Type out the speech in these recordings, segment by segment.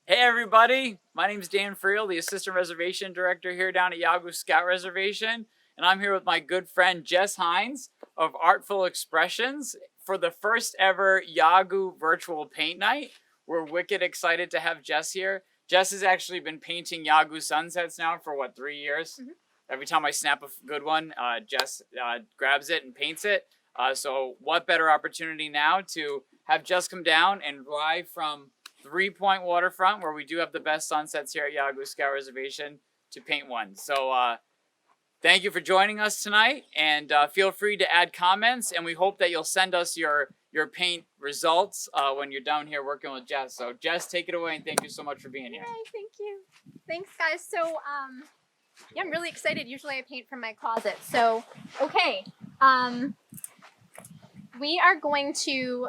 Hey everybody, my name is Dan Friel, the Assistant Reservation Director here down at Yawgoog Scout Reservation, and I'm here with my good friend Jess Hines of Artful Expressions for the first ever Yawgoog Virtual Paint Night. We're wicked excited to have Jess here. Jess has actually been painting Yawgoog sunsets now for 3 years? Mhm. Every time I snap a good one, Jess grabs it and paints it. So what better opportunity now to have Jess come down and live from 3 Point Waterfront, where we do have the best sunsets here at Yawgoog Scout Reservation, to paint one. So thank you for joining us tonight, and feel free to add comments, and we hope that you'll send us your paint results when you're down here working with Jess. So Jess, take it away, and thank you so much for being here. Yay, thank you. Thanks, guys. So, yeah, I'm really excited. Usually I paint from my closet. So, okay. We are going to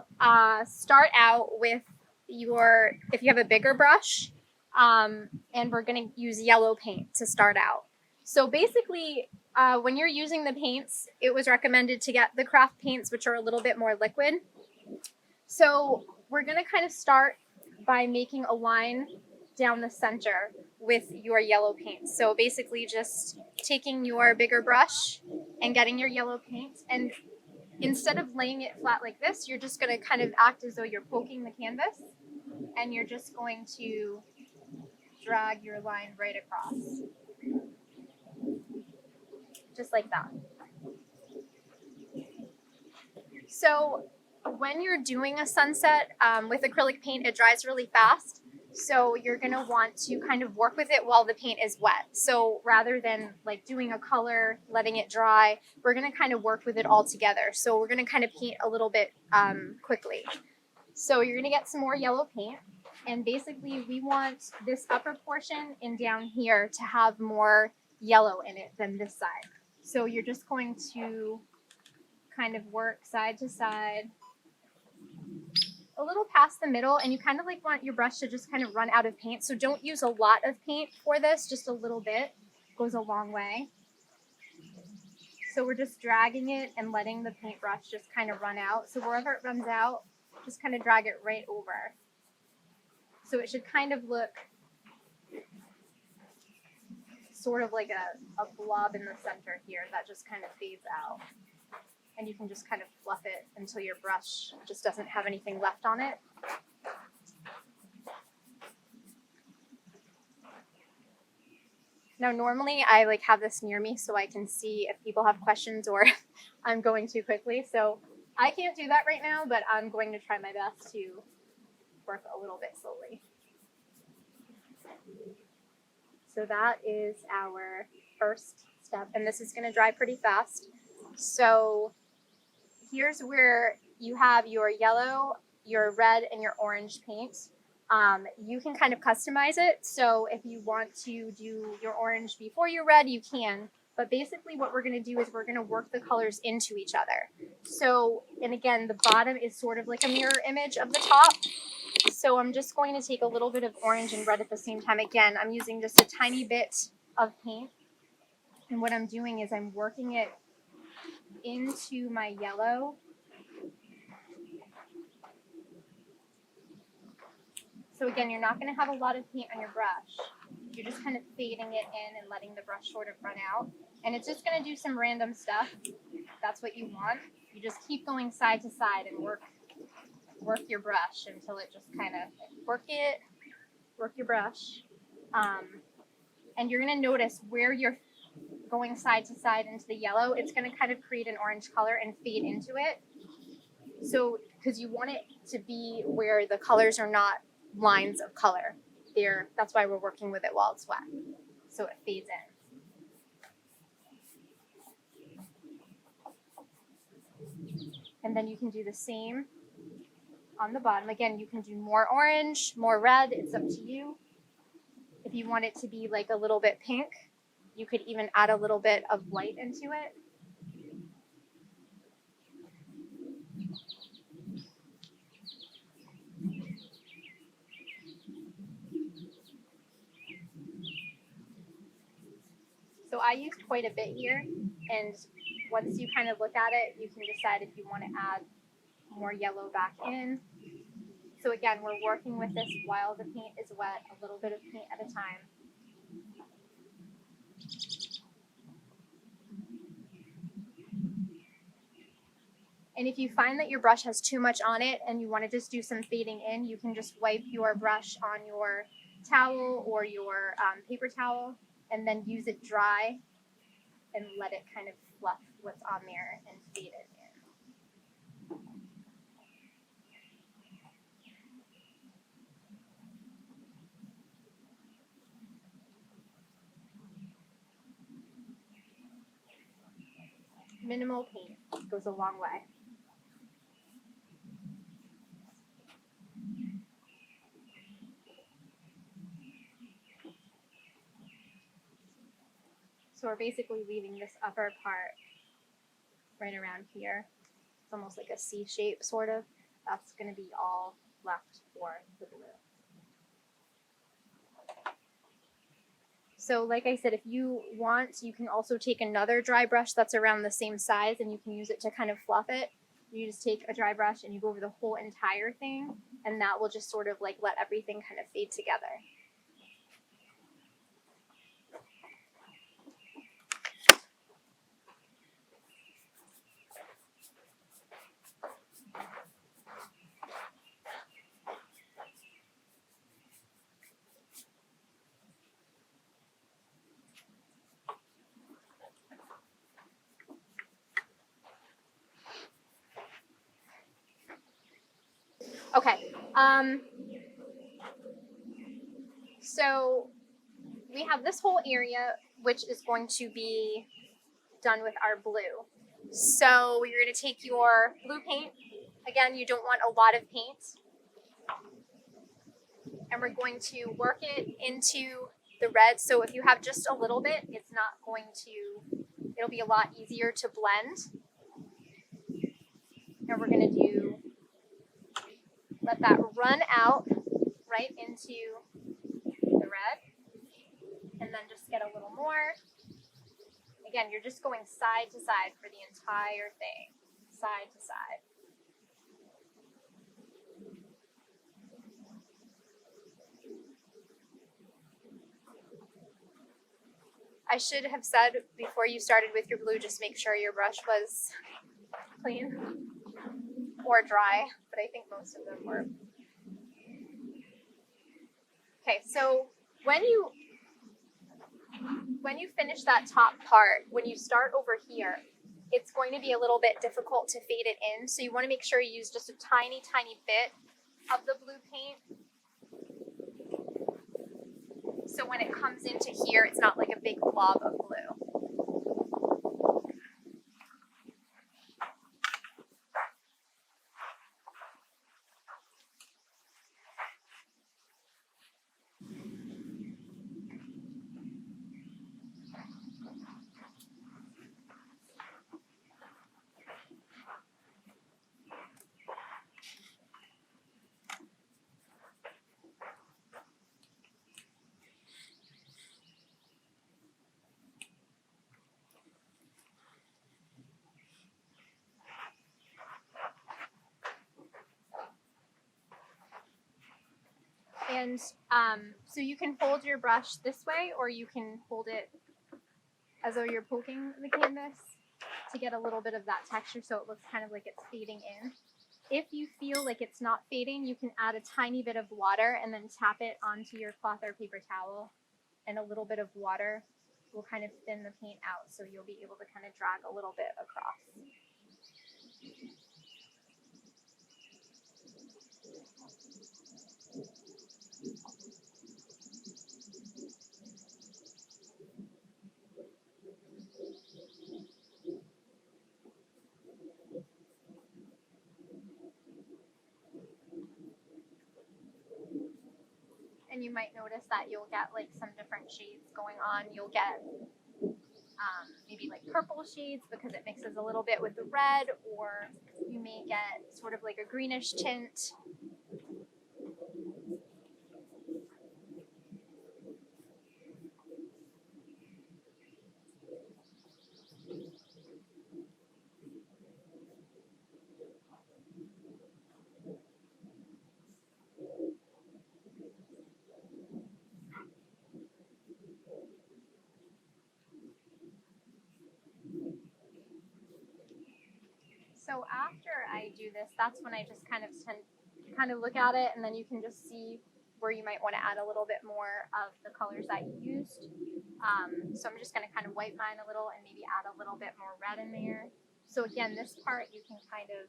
start out with if you have a bigger brush, and we're going to use yellow paint to start out. So basically, when you're using the paints, it was recommended to get the craft paints, which are a little bit more liquid. So we're going to kind of start by making a line down the center with your yellow paint. So basically just taking your bigger brush and getting your yellow paint, and instead of laying it flat like this, you're just going to kind of act as though you're poking the canvas, and you're just going to drag your line right across. Just like that. So when you're doing a sunset with acrylic paint, it dries really fast. So you're going to want to kind of work with it while the paint is wet. So rather than like doing a color, letting it dry, we're going to kind of work with it all together. So we're going to kind of paint a little bit quickly. So you're going to get some more yellow paint. And basically we want this upper portion and down here to have more yellow in it than this side. So you're just going to kind of work side to side, a little past the middle, and you kind of like want your brush to just kind of run out of paint. So don't use a lot of paint for this, just a little bit goes a long way. So we're just dragging it and letting the paintbrush just kind of run out. So wherever it runs out, just kind of drag it right over. So it should kind of look sort of like a blob in the center here that just kind of fades out. And you can just kind of fluff it until your brush just doesn't have anything left on it. Now, normally I like have this near me so I can see if people have questions or I'm going too quickly. So I can't do that right now, but I'm going to try my best to work a little bit slowly. So that is our first step, and this is going to dry pretty fast. So here's where you have your yellow, your red, and your orange paint. You can kind of customize it. So if you want to do your orange before your red, you can. But basically what we're going to do is we're going to work the colors into each other. So, and again, the bottom is sort of like a mirror image of the top. So I'm just going to take a little bit of orange and red at the same time. Again, I'm using just a tiny bit of paint. And what I'm doing is I'm working it into my yellow. So again, you're not going to have a lot of paint on your brush. You're just kind of fading it in and letting the brush sort of run out. And it's just going to do some random stuff. That's what you want. You just keep going side to side and work your brush until it just kind of work your brush. And you're going to notice where you're going side to side into the yellow, it's going to kind of create an orange color and fade into it. So, because you want it to be where the colors are not lines of color. That's why we're working with it while it's wet. So it fades in. And then you can do the same on the bottom. Again, you can do more orange, more red, it's up to you. If you want it to be like a little bit pink, you could even add a little bit of white into it. So I used quite a bit here, and once you kind of look at it, you can decide if you want to add more yellow back in. So again, we're working with this while the paint is wet, a little bit of paint at a time. And if you find that your brush has too much on it and you want to just do some fading in, you can just wipe your brush on your towel or your paper towel and then use it dry and let it kind of fluff what's on there and fade it in. Minimal paint goes a long way. So we're basically leaving this upper part right around here. It's almost like a C shape, sort of. That's going to be all left for the blue. So like I said, if you want, you can also take another dry brush that's around the same size and you can use it to kind of fluff it. You just take a dry brush and you go over the whole entire thing, and that will just sort of like let everything kind of fade together. Okay, so we have this whole area which is going to be done with our blue. So you're going to take your blue paint. Again, you don't want a lot of paint. And we're going to work it into the red. So if you have just a little bit, it's not going to, it'll be a lot easier to blend. And we're going to let that run out right into the red. And then just get a little more. Again, you're just going side to side for the entire thing. Side to side. I should have said before you started with your blue, just make sure your brush was clean or dry, but I think most of them were. Okay, so when you finish that top part, when you start over here, it's going to be a little bit difficult to fade it in. So you want to make sure you use just a tiny, tiny bit of the blue paint. So when it comes into here, it's not like a big blob of blue. And so you can hold your brush this way, or you can hold it as though you're poking the canvas to get a little bit of that texture so it looks kind of like it's fading in. If you feel like it's not fading, you can add a tiny bit of water and then tap it onto your cloth or paper towel, and a little bit of water will kind of thin the paint out, so you'll be able to kind of drag a little bit across. And you might notice that you'll get like some different shades going on. You'll get maybe like purple shades because it mixes a little bit with the red, or you may get sort of like a greenish tint. So after I do this, that's when I just kind of look at it, and then you can just see where you might want to add a little bit more of the colors that you used. So I'm just going to kind of wipe mine a little and maybe add a little bit more red in there. So again, this part you can kind of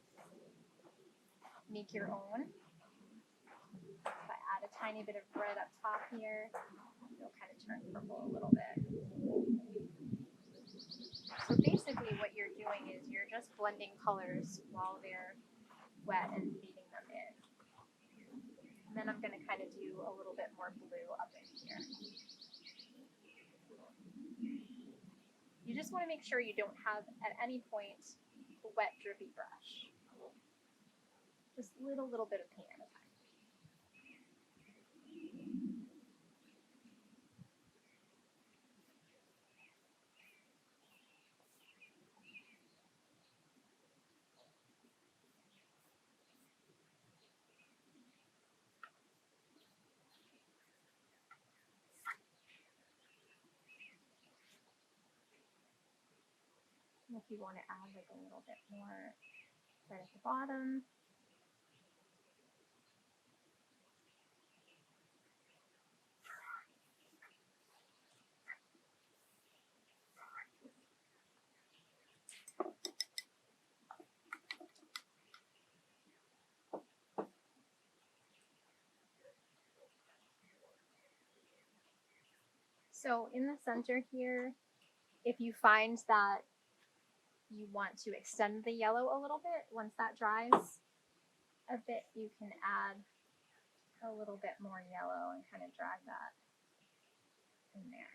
make your own. If I add a tiny bit of red up top here, it'll kind of turn purple a little bit. So basically what you're doing is you're just blending colors while they're wet and feeding them in. And then I'm going to kind of do a little bit more blue up in here. You just want to make sure you don't have at any point a wet drippy brush. Just little bit of paint at a time. And if you want to add like a little bit more right at the bottom. So in the center here, if you find that you want to extend the yellow a little bit, once that dries a bit, you can add a little bit more yellow and kind of drag that in there.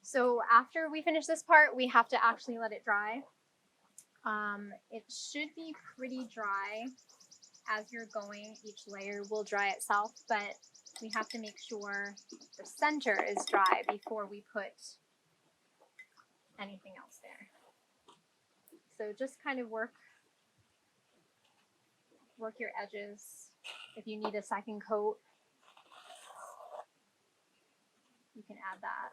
So after we finish this part, we have to actually let it dry. It should be pretty dry as you're going. Each layer will dry itself, but we have to make sure the center is dry before we put anything else there. So just kind of work your edges. If you need a second coat, you can add that.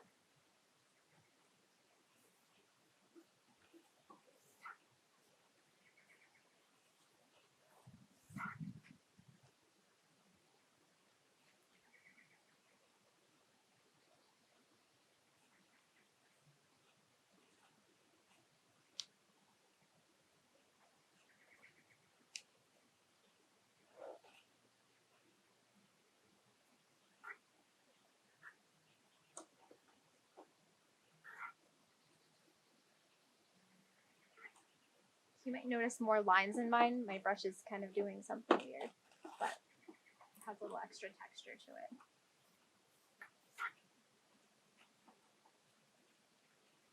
You might notice more lines in mine. My brush is kind of doing something weird, but it has a little extra texture to it.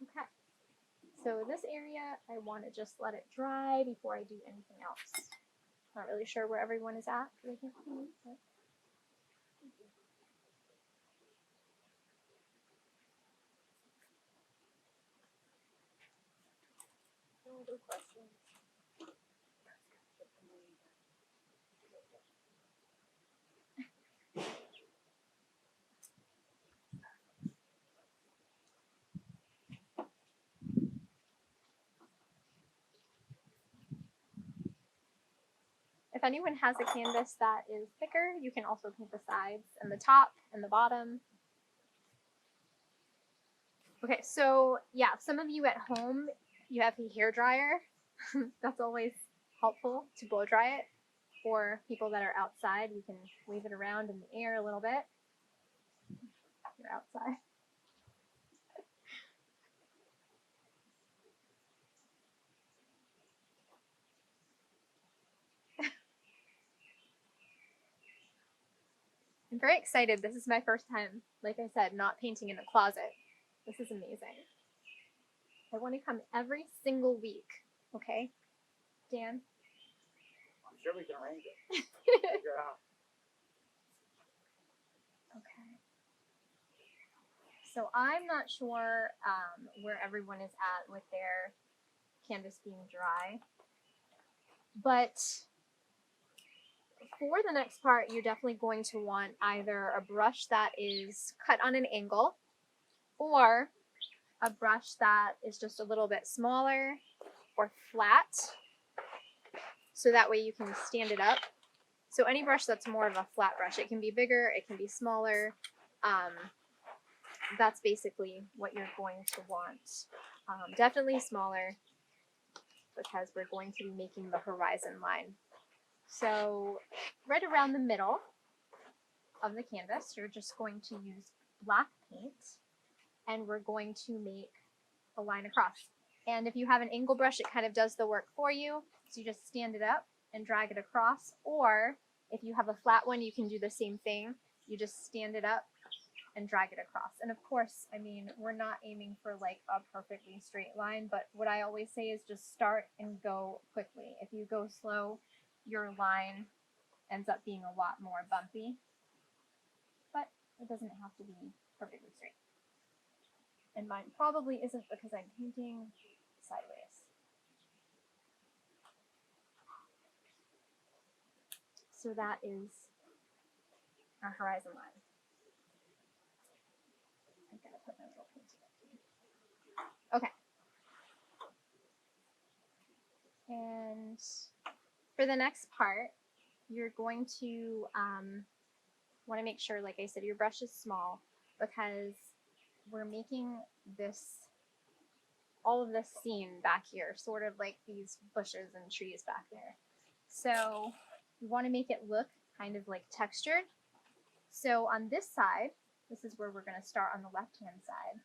Okay, so this area, I want to just let it dry before I do anything else. Not really sure where everyone is at. But No other questions? if anyone has a canvas that is thicker, you can also paint the sides and the top and the bottom. Okay, so yeah, some of you at home, you have a hair dryer. That's always helpful to blow dry it. For people that are outside, you can wave it around in the air a little bit. You're outside. I'm very excited. This is my first time, like I said, not painting in a closet. This is amazing. I want to come every single week, okay? Dan? I'm sure we can arrange it. Figure it out. So I'm not sure where everyone is at with their canvas being dry, but for the next part, you're definitely going to want either a brush that is cut on an angle or a brush that is just a little bit smaller or flat, so that way you can stand it up. So any brush that's more of a flat brush, it can be bigger, it can be smaller. That's basically what you're going to want. Definitely smaller, because we're going to be making the horizon line. So right around the middle of the canvas, you're just going to use black paint, and we're going to make a line across. And if you have an angle brush, it kind of does the work for you. So you just stand it up and drag it across. Or if you have a flat one, you can do the same thing. You just stand it up and drag it across. And of course, I mean, we're not aiming for like a perfectly straight line, but what I always say is just start and go quickly. If you go slow, your line ends up being a lot more bumpy, but it doesn't have to be perfectly straight. And mine probably isn't, because I'm painting sideways. So that is our horizon line. I'm gonna put my little painting up here. Okay. And for the next part, you're going to want to make sure, like I said, your brush is small, because we're making this, all of this scene back here, sort of like these bushes and trees back there. So you want to make it look kind of like textured. So on this side, this is where we're going to start on the left-hand side.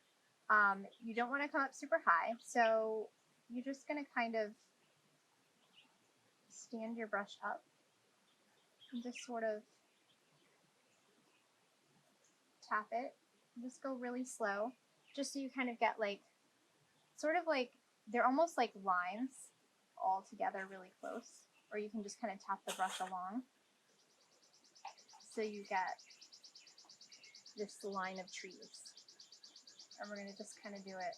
You don't want to come up super high, so you're just going to kind of stand your brush up and just sort of tap it. Just go really slow, just so you kind of get like, sort of like, they're almost like lines all together really close, or you can just kind of tap the brush along so you get this line of trees. And we're going to just kind of do it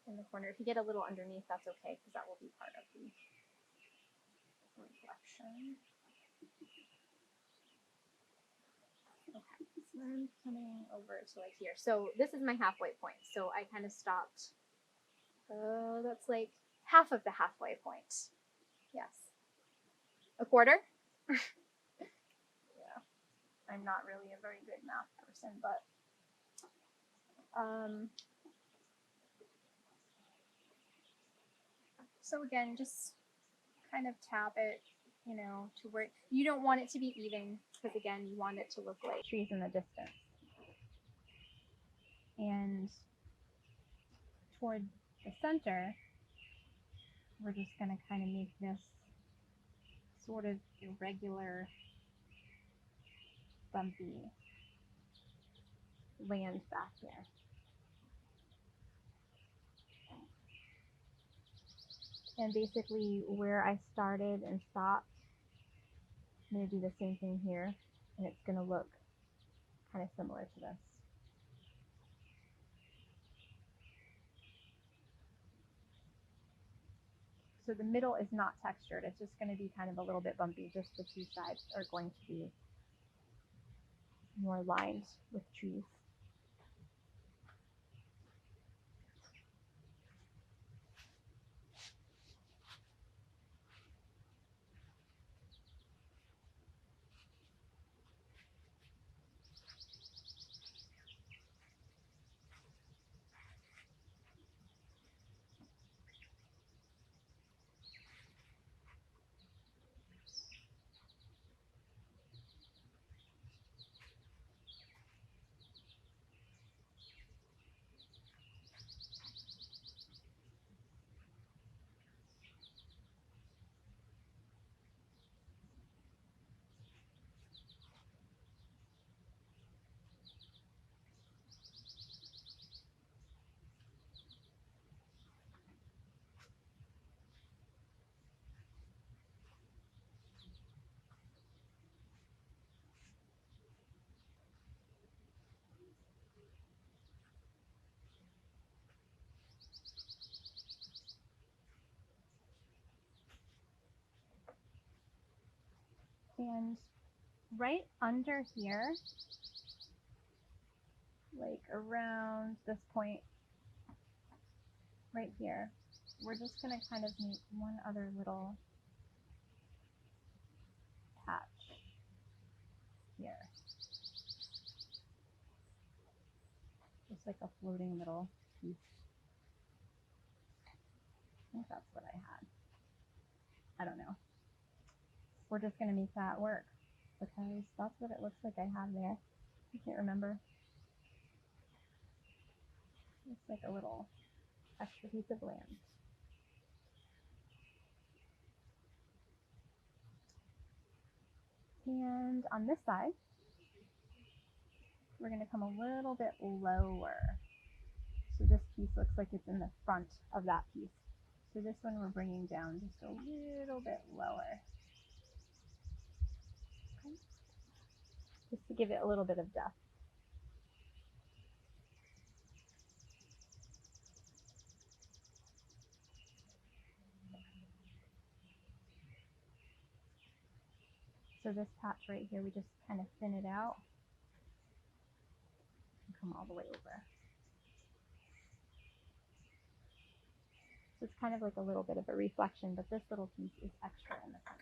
in the corner. If you get a little underneath, that's okay, because that will be part of the reflection. Okay, so I'm coming over to like here. So this is my halfway point. So I kind of stopped. That's like half of the halfway point. Yes. A quarter? Yeah. I'm not really a very good math person, but so again, just kind of tap it, you know, to where you don't want it to be even, because again, you want it to look like trees in the distance. And toward the center, we're just going to kind of make this sort of irregular, bumpy land back here. And basically where I started and stopped, I'm going to do the same thing here, and it's going to look kind of similar to this. So the middle is not textured, it's just going to be kind of a little bit bumpy. Just the two sides are going to be more lined with trees. And right under here, like around this point right here, we're just going to kind of make one other little patch here. Just like a floating little piece. I think that's what I had. I don't know. We're just going to make that work because that's what it looks like I have there. I can't remember. It's like a little extra piece of land. And on this side, we're going to come a little bit lower. So this piece looks like it's in the front of that piece. So this one we're bringing down just a little bit lower. Okay. Just to give it a little bit of depth. So this patch right here, we just kind of thin it out and come all the way over. So it's kind of like a little bit of a reflection, but this little piece is extra in the front.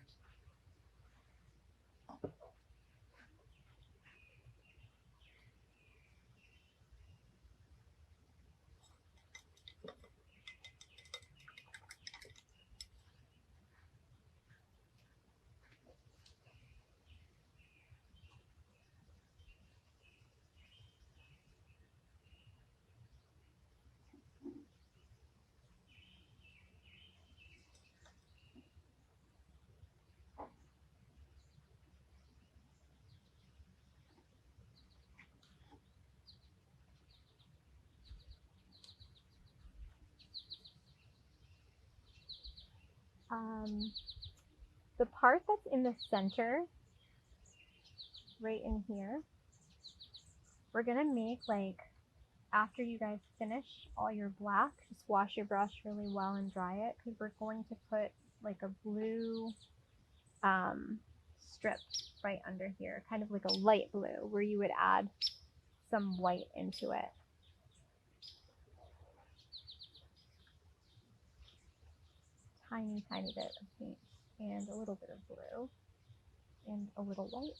The part that's in the center, right in here, we're gonna make like, after you guys finish all your black, just wash your brush really well and dry it, because we're going to put like a blue strip right under here, kind of like a light blue, where you would add some white into it. Tiny bit of paint and a little bit of blue and a little white.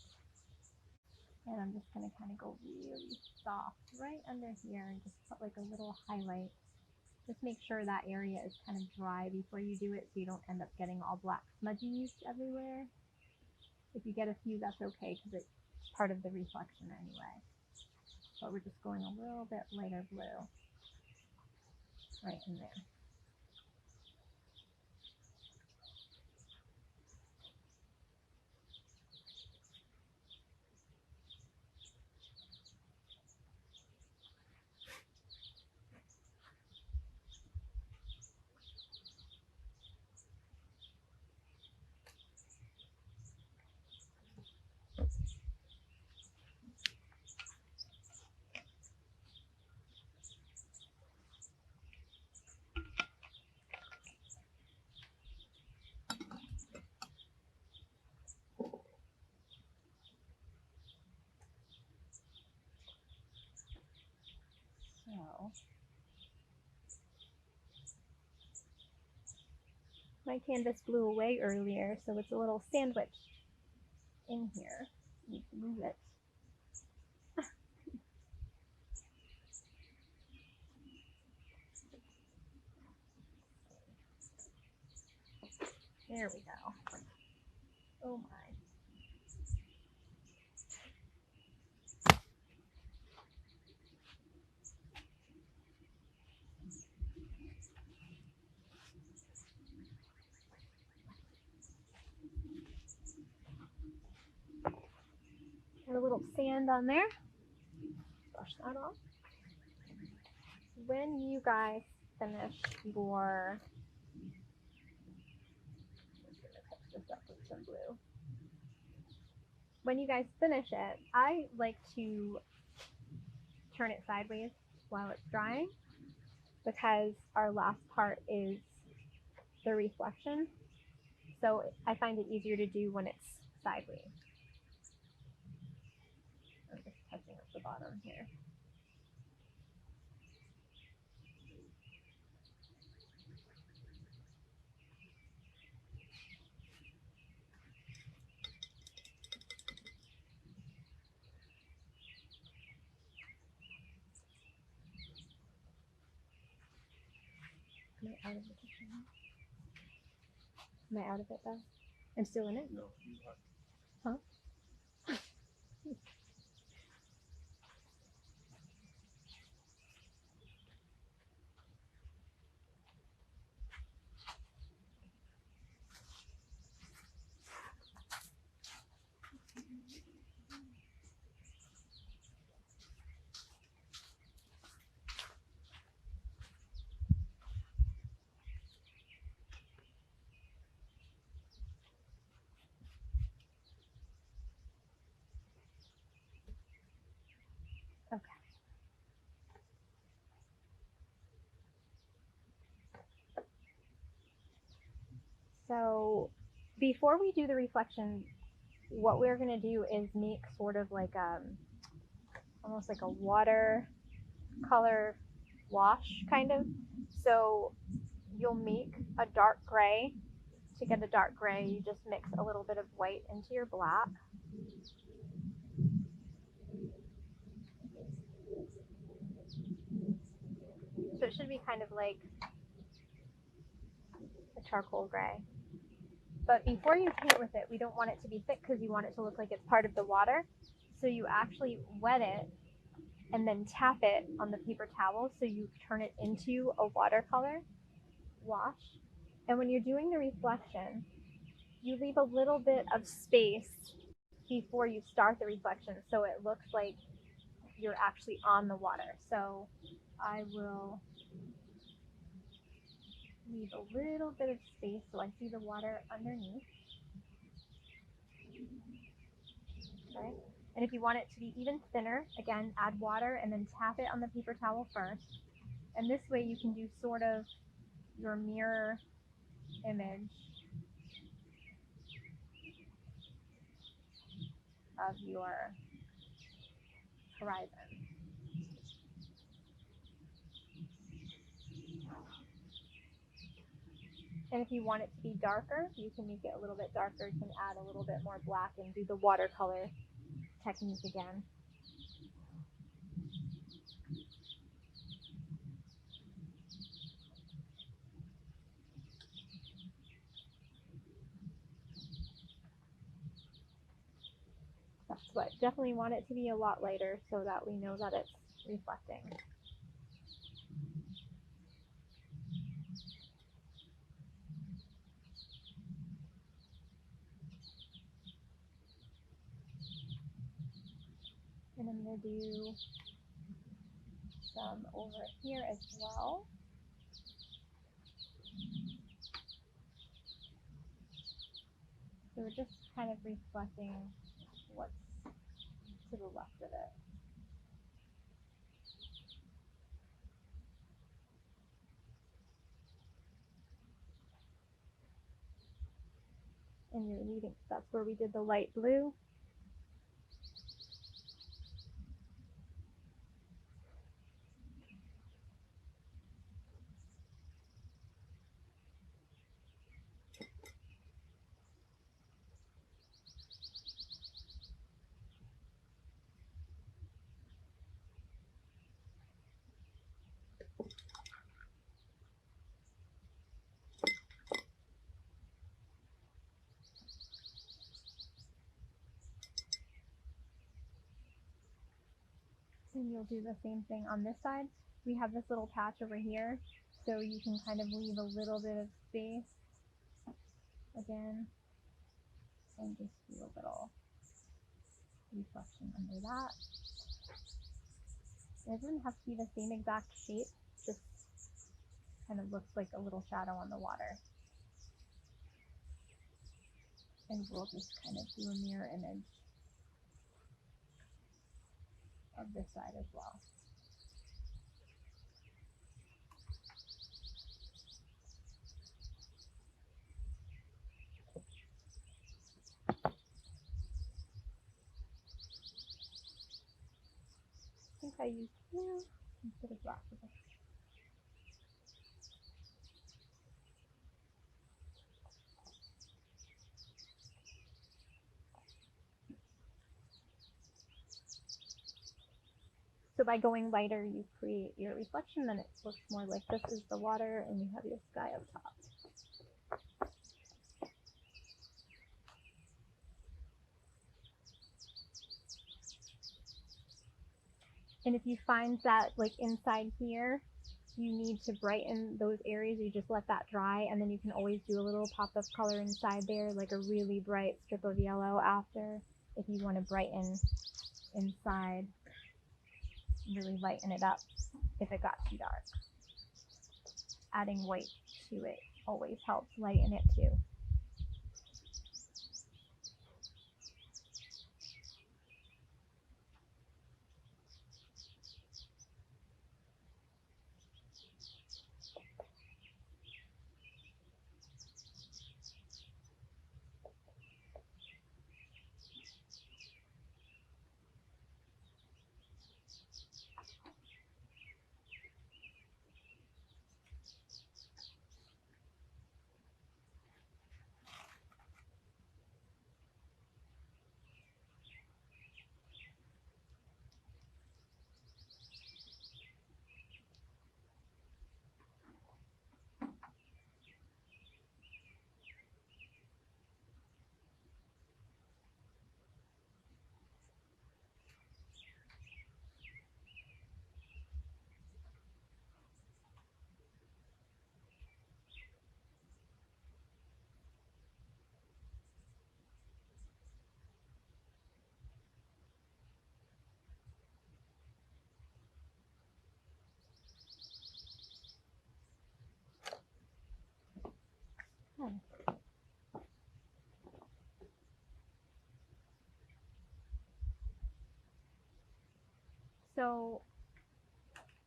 And I'm just going to kind of go really soft right under here and just put like a little highlight. Just make sure that area is kind of dry before you do it so you don't end up getting all black smudgies everywhere. If you get a few, that's okay because it's part of the reflection anyway. But we're just going a little bit lighter blue right in there. So my canvas blew away earlier, so it's a little sandwich in here. Need to move it. There we go. Oh my. Got a little sand on there. Brush that off. When you guys finish your, I'm just gonna touch this up with some blue. When you guys finish it, I like to turn it sideways while it's drying because our last part is the reflection. So I find it easier to do when it's sideways. I'm just touching up the bottom here. Am I out of the picture now? Am I out of it though? I'm still in it? No. Huh? Okay. So before we do the reflection, what we're going to do is make sort of like almost like a water color wash kind of. So you'll make a dark gray. To get a dark gray, you just mix a little bit of white into your black. So it should be kind of like a charcoal gray. But before you paint with it, we don't want it to be thick because you want it to look like it's part of the water. So you actually wet it and then tap it on the paper towel so you turn it into a watercolor wash. And when you're doing the reflection, you leave a little bit of space before you start the reflection so it looks like you're actually on the water. So I will leave a little bit of space so I see the water underneath. Okay. And if you want it to be even thinner, again, add water and then tap it on the paper towel first. And this way you can do sort of your mirror image of your horizon. And if you want it to be darker, you can make it a little bit darker. You can add a little bit more black and do the watercolor technique again. That's what. Definitely want it to be a lot lighter so that we know that it's reflecting. And I'm going to do some over here as well. So we're just kind of reflecting what's to the left of it. And you're leaving, that's where we did the light blue. And you'll do the same thing on this side. We have this little patch over here, so you can kind of leave a little bit of space again, and just do a little reflection under that. It doesn't have to be the same exact shape, just kind of looks like a little shadow on the water. And we'll just kind of do a mirror image of this side as well. I used blue instead of black. So by going lighter, you create your reflection, then it looks more like this is the water and you have your sky up top. And if you find that like inside here, you need to brighten those areas, you just let that dry, and then you can always do a little pop of color inside there, like a really bright strip of yellow after, if you want to brighten inside, really lighten it up if it got too dark. Adding white to it always helps lighten it too. So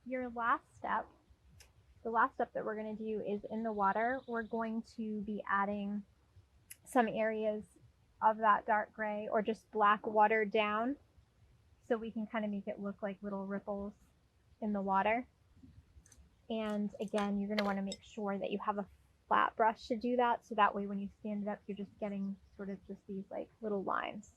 your last step, the last step that we're going to do is in the water, we're going to be adding some areas of that dark gray or just black watered down so we can kind of make it look like little ripples in the water. And again, you're going to want to make sure that you have a flat brush to do that, so that way when you stand it up, you're just getting sort of just these like little lines.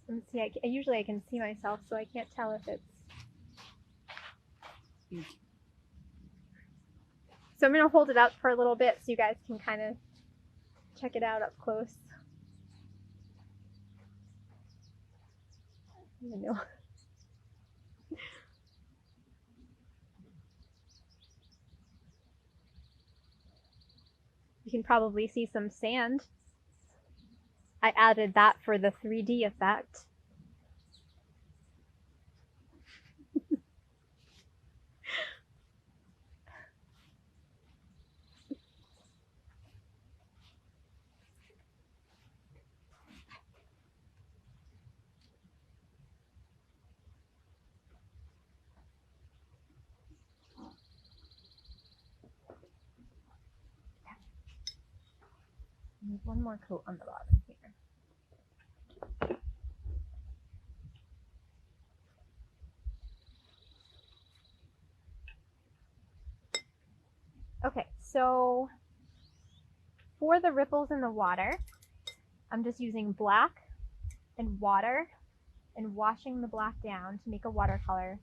And see, usually I can see myself, so I can't tell if it's. So I'm going to hold it up for a little bit so you guys can kind of check it out up close. I don't know. You can probably see some sand. I added that for the 3D effect. Need one more coat on the bottom here. Okay, so for the ripples in the water, I'm just using black and water and washing the black down to make a watercolor,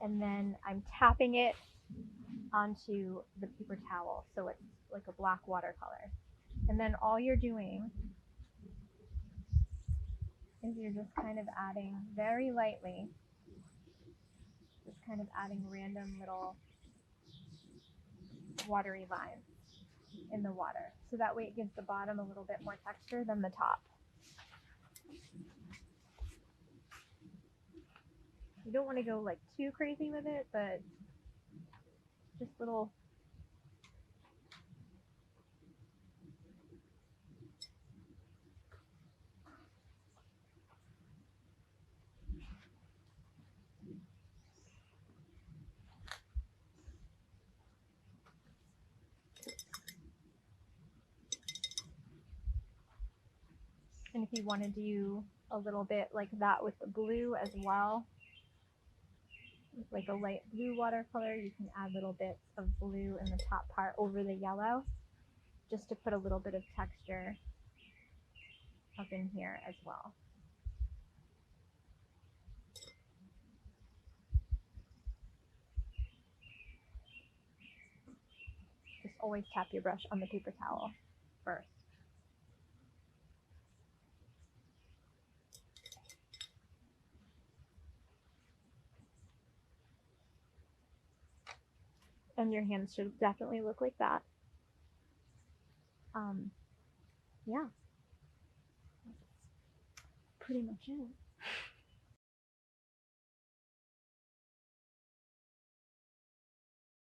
and then I'm tapping it onto the paper towel so it's like a black watercolor. And then all you're doing is you're just kind of adding very lightly, just kind of adding random little watery lines in the water. So that way it gives the bottom a little bit more texture than the top. You don't want to go like too crazy with it, but just little. you want to do a little bit like that with the blue as well, like a light blue watercolor, you can add little bits of blue in the top part over the yellow, just to put a little bit of texture up in here as well. Just always tap your brush on the paper towel first. And your hands should definitely look like that. Yeah. That's pretty much it.